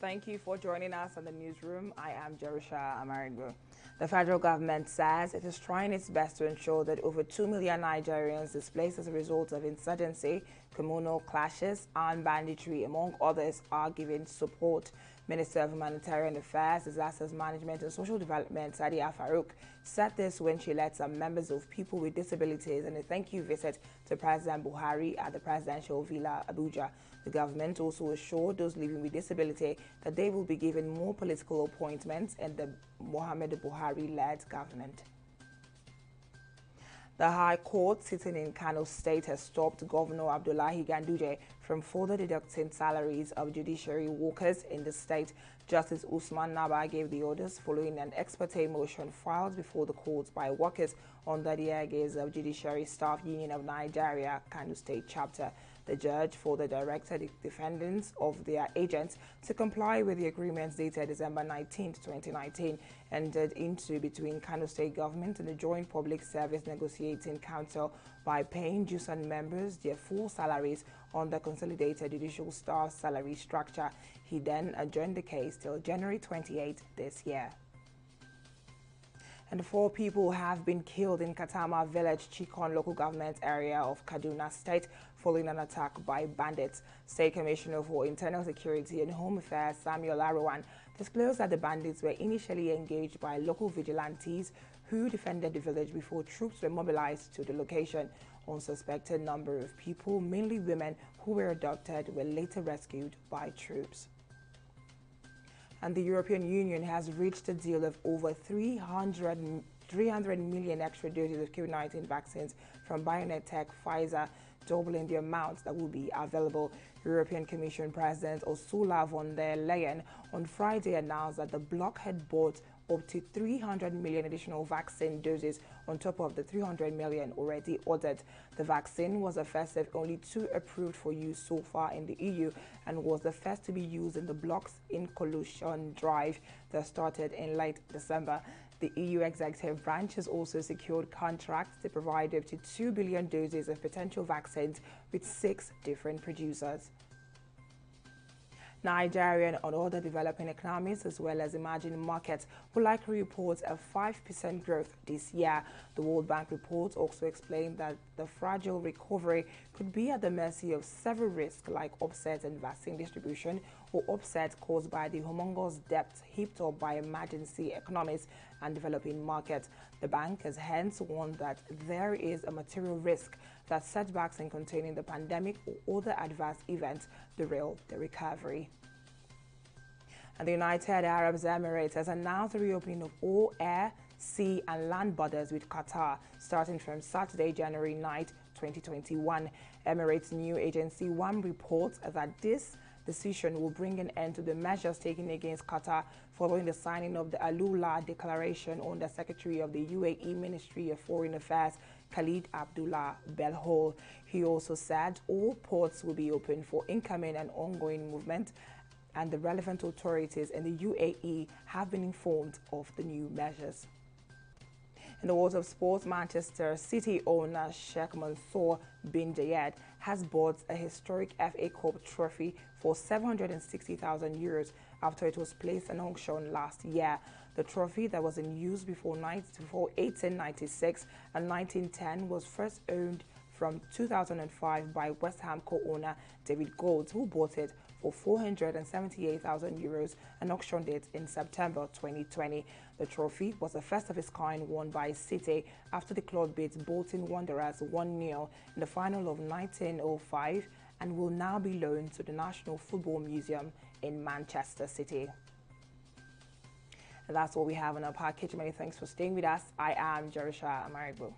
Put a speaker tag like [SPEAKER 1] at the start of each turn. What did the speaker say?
[SPEAKER 1] Thank you for joining us in the newsroom. I am Jerusha Amarigbo. The federal government says it is trying its best to ensure that over 2 million Nigerians displaced as a result of insurgency, communal clashes, and banditry, among others, are given support. Minister of Humanitarian Affairs, Disasters Management and Social Development, Sadiya Farouk, said this when she led some members of people with disabilities in a thank you visit to President Buhari at the Presidential Villa, Abuja. The government also assured those living with disability that they will be given more political appointments in the Muhammadu Buhari-led government. The High Court sitting in Kano State has stopped Governor Abdullahi Ganduje from further deducting salaries of judiciary workers in the state. Justice Usman Naba gave the orders following an ex parte motion filed before the court by workers under the aegis of Judiciary Staff Union of Nigeria, Kano State Chapter. The judge further directed the defendants of their agents to comply with the agreements dated December 19, 2019, entered into between Kano State Government and the Joint Public Service Negotiating Council by paying JUSAN members their full salaries on the Consolidated Judicial Staff Salary Structure. He then adjourned the case till January 28 this year. And 4 people have been killed in Katama Village, Chikon local government area of Kaduna State following an attack by bandits. State Commissioner for Internal Security and Home Affairs Samuel Arawan disclosed that the bandits were initially engaged by local vigilantes who defended the village before troops were mobilized to the location. Unsuspected number of people, mainly women who were abducted, were later rescued by troops. And the European Union has reached a deal of over 300 million extra doses of COVID-19 vaccines from BioNTech, Pfizer, doubling the amount that will be available. European Commission President Ursula von der Leyen on Friday announced that the bloc had bought up to 300 million additional vaccine doses on top of the 300 million already ordered. The vaccine was the first of only 2 approved for use so far in the EU and was the first to be used in the bloc's inclusion drive that started in late December. The EU executive branch has also secured contracts to provide up to 2 billion doses of potential vaccines with 6 different producers. Nigerian and other developing economies as well as emerging markets will likely report a 5% growth this year. The World Bank report also explained that the fragile recovery could be at the mercy of several risks like upset in vaccine distribution or upset caused by the humongous debt heaped up by emergency economies and developing markets. The bank has hence warned that there is a material risk that setbacks in containing the pandemic or other adverse events derail the recovery. And the United Arab Emirates has announced the reopening of all air, sea and land borders with Qatar starting from Saturday, January 9, 2021. Emirates News Agency 1 reports that this decision will bring an end to the measures taken against Qatar following the signing of the Alula Declaration under Secretary of the UAE Ministry of Foreign Affairs, Khalid Abdullah Belhol. He also said all ports will be open for incoming and ongoing movement, and the relevant authorities in the UAE have been informed of the new measures. In the world of sports, Manchester City owner Sheikh Mansour bin Zayed has bought a historic FA Cup trophy for €760,000 after it was placed in auction last year. The trophy that was in use before 1896 and 1910 was first owned from 2005 by West Ham co-owner David Gold, who bought it for €478,000 and auctioned it in September 2020. The trophy was the first of its kind won by City after the club beat Bolton Wanderers 1-0 in the final of 1905 and will now be loaned to the National Football Museum in Manchester City. And that's what we have on our package. Many thanks for staying with us. I am Jerusha Amarigbo.